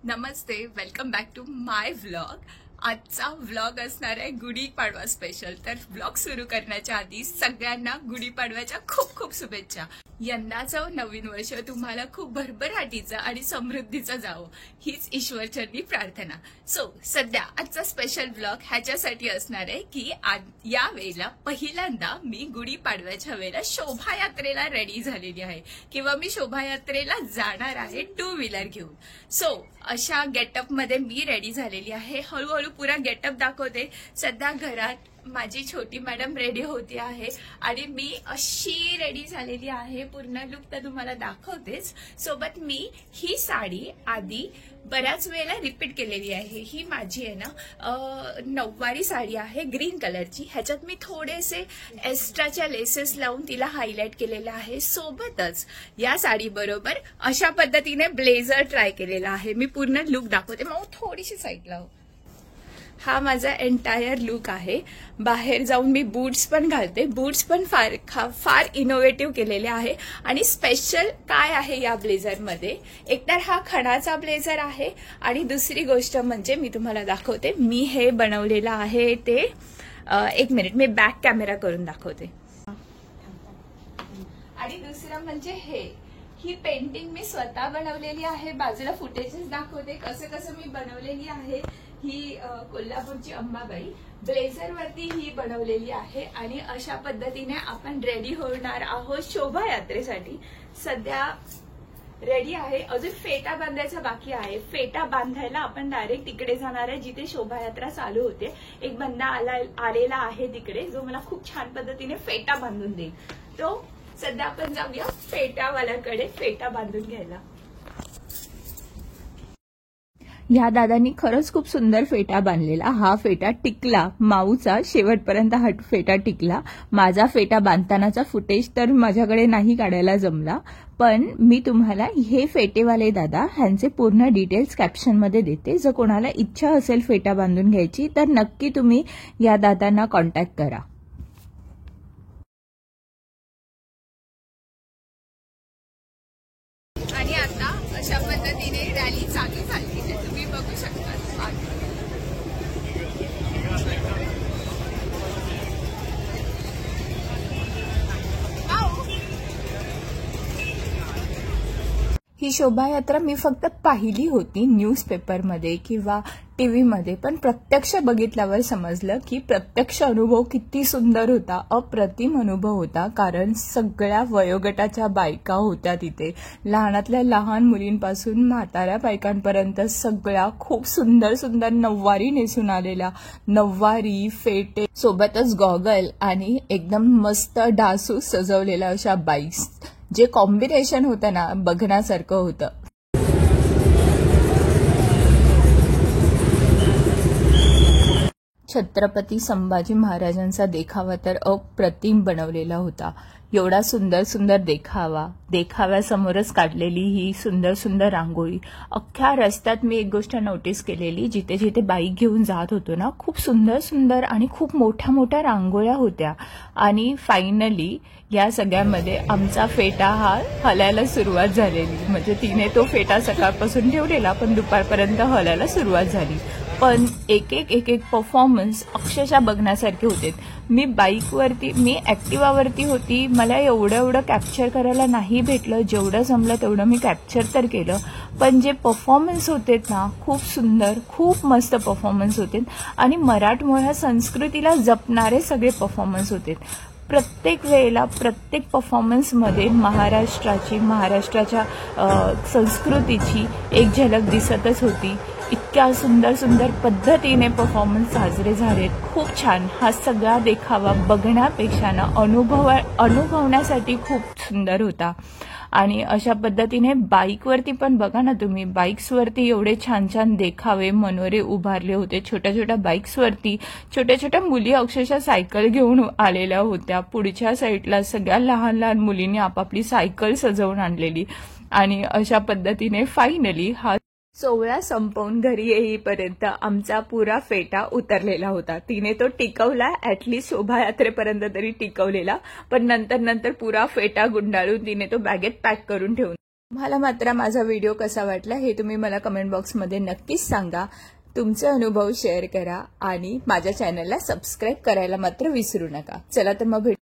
Namaste, welcome back to my vlog. आजचा vlog असणार आहे गुढीपाडवा स्पेशल। तर व्लॉग सुरू करण्याच्या आधी सगळ्यांना गुढीपाडव्याच्या खूप खूप शुभेच्छा। यंदाचं नवीन वर्ष तुम्हाला खूप भरभराटीचं आणि समृद्धीचं जावो हीच ईश्वरचरणी प्रार्थना। सध्या आजचा स्पेशल व्लॉग ह्याच्यासाठी असणार आहे की या वेळेला पहिल्यांदा मी गुढीपाडव्याच्या वेळेला शोभायात्रेला रेडी झालेली आहे किंवा मी शोभायात्रेला जाणार आहे टू व्हीलर घेऊन। अशा गेटअप मध्ये मी रेडी झालेली आहे। हळूहळू पुरा गेटअप दाखवते। सध्या घरात माझी छोटी मॅडम रेडी होती आहे आणि मी अशी रेडी झालेली आहे। पूर्ण लुक तर तुम्हाला दाखवतेच। सोबत मी ही साडी आधी बऱ्याच वेळेला रिपीट केलेली आहे। ही माझी आहे ना नऊवारी साडी आहे ग्रीन कलरची। ह्याच्यात मी थोडेसे एक्स्ट्राच्या लेसेस लावून तिला हायलाइट केलेलं आहे। सोबतच या साडी बरोबर अशा पद्धतीने ब्लेझर ट्राय केलेला आहे। मी पूर्ण लुक दाखवते, मग थोडीशी साईड लाव। हा माझा एंटायर लुक आहे। बाहेर जाऊन मी बूट्स पण घालते। बूट्स पण फार इनोव्हेटिव्ह केलेले आहे। आणि स्पेशल काय आहे या ब्लेझर मध्ये, एकतर हा खणाचा ब्लेझर आहे आणि दुसरी गोष्ट म्हणजे मी तुम्हाला दाखवते। मी हे बनवलेलं आहे ते एक मिनिट मी बॅक कॅमेरा करून दाखवते। आणि दुसरं म्हणजे ही पेंटिंग मी स्वतः बनवलेली आहे। बाजूला फुटेजेस दाखवते कसं कसं मी बनवलेली आहे। ही कोल्हापूरची अंबाबाई ब्लेझर वरती ही बनवलेली आहे। आणि अशा पद्धतीने आपण रेडी होणार आहोत शोभायात्रेसाठी। सध्या रेडी आहे, अजून फेटा बांधायचा बाकी आहे। फेटा बांधायला आपण डायरेक्ट तिकडे जाणार आहे जिथे शोभायात्रा चालू होते। एक बंदा आलेला आहे तिकडे जो मला खूप छान पद्धतीने फेटा बांधून देईल। तो सध्या आपण जाऊया फेटावाल्याकडे फेटा बांधून घ्यायला। या दादांनी खरंच खूप सुंदर फेटा बांधलेला। हा फेटा टिकला, माऊचा शेवटपर्यंत हा फेटा टिकला। माझा फेटा बांधतानाचा फुटेज तर माझ्याकडे नाही काढायला जमला, पण मी तुम्हाला हे फेटेवाले दादा ह्यांचे पूर्ण डिटेल्स कॅप्शन मध्ये देते। जर कोणाला इच्छा असेल फेटा बांधून घ्यायची तर नक्की तुम्ही या दादांना कॉन्टॅक्ट करा। आणि आता अशा पद्धतीने रॅली चालू झाली ते तुम्ही बघू शकता। ही शोभायात्रा मी फक्त पाहिली होती न्यूजपेपरमध्ये किंवा टीव्हीमध्ये, पण प्रत्यक्ष बघितल्यावर समजलं की प्रत्यक्ष अनुभव किती सुंदर होता, अप्रतिम अनुभव होता। कारण सगळ्या वयोगटाच्या बायका होत्या तिथे, लहानातल्या लहान मुलींपासून म्हाताऱ्या बायकांपर्यंत सगळ्या खूप सुंदर सुंदर नऊवारी नेसून आलेल्या, नऊवारी फेटे सोबतच गॉगल आणि एकदम मस्त डासू सजवलेल्या अशा बाईक्स, जे कॉम्बिनेशन होतं ना बघण्यासारखं होतं। छत्रपती संभाजी महाराजांचा देखावा तर अप्रतिम बनवलेला होता। एवढा सुंदर सुंदर देखाव्यासमोरच काढलेली ही सुंदर सुंदर रांगोळी। अख्ख्या रस्त्यात मी एक गोष्ट नोटीस केलेली, जिथे जिथे बाईक घेऊन जात होतो ना खूप सुंदर सुंदर आणि खूप मोठ्या मोठ्या रांगोळ्या होत्या। आणि फायनली या सगळ्यामध्ये आमचा फेटा हा हलायला सुरुवात झालेली। म्हणजे तिने तो फेटा सकाळपासून ठेवलेला पण दुपारपर्यंत हलायला सुरुवात झाली। पण एक एक परफॉर्मन्स अक्षरशः बघण्यासारखे होते। मी ऍक्टिवावरती होती, मला एवढं कॅप्चर करायला नाही भेटलं। जेवढं जमलं तेवढं मी कॅप्चर तर केलं, पण जे परफॉर्मन्स होते ना खूप सुंदर, खूप मस्त परफॉर्मन्स होते आणि मराठमोळ्या संस्कृतीला जपणारे सगळे परफॉर्मन्स होते। प्रत्येक वेळेला प्रत्येक परफॉर्मन्समध्ये महाराष्ट्राच्या संस्कृतीची एक झलक दिसतच होती। इतक्या सुंदर सुंदर पद्धतीने परफॉर्मन्स साजरे झालेत, खूप छान। हा सगळा देखावा बघण्यापेक्षा ना अनुभवण्यासाठी खूप सुंदर होता। आणि अशा पद्धतीने बाईकवरती पण बघा ना तुम्ही, बाईक्सवरती एवढे छान छान देखावे मनोरे उभारले होते। छोट्या छोट्या बाईक्सवरती छोट्या छोट्या मुली अक्षरशः सायकल घेऊन आलेल्या होत्या। पुढच्या साईडला सगळ्या लहान लहान मुलींनी आपापली सायकल सजवून आणलेली। आणि अशा पद्धतीने फायनली हा सोहळा संपवून घरी येईपर्यंत आमचा पुरा फेटा उतरलेला होता। तिने तो टिकवला, ऍटलीस्ट शोभायात्रेपर्यंत तरी टिकवलेला, पण नंतर पुरा फेटा गुंडाळून तिने तो बॅगेत पॅक करून ठेवून तुम्हाला मात्र माझा व्हिडिओ कसा वाटला हे तुम्ही मला कमेंट बॉक्समध्ये नक्कीच सांगा. तुमचे अनुभव शेअर करा आणि माझ्या चॅनलला सबस्क्राईब करायला मात्र विसरू नका. चला तर मग भेटू.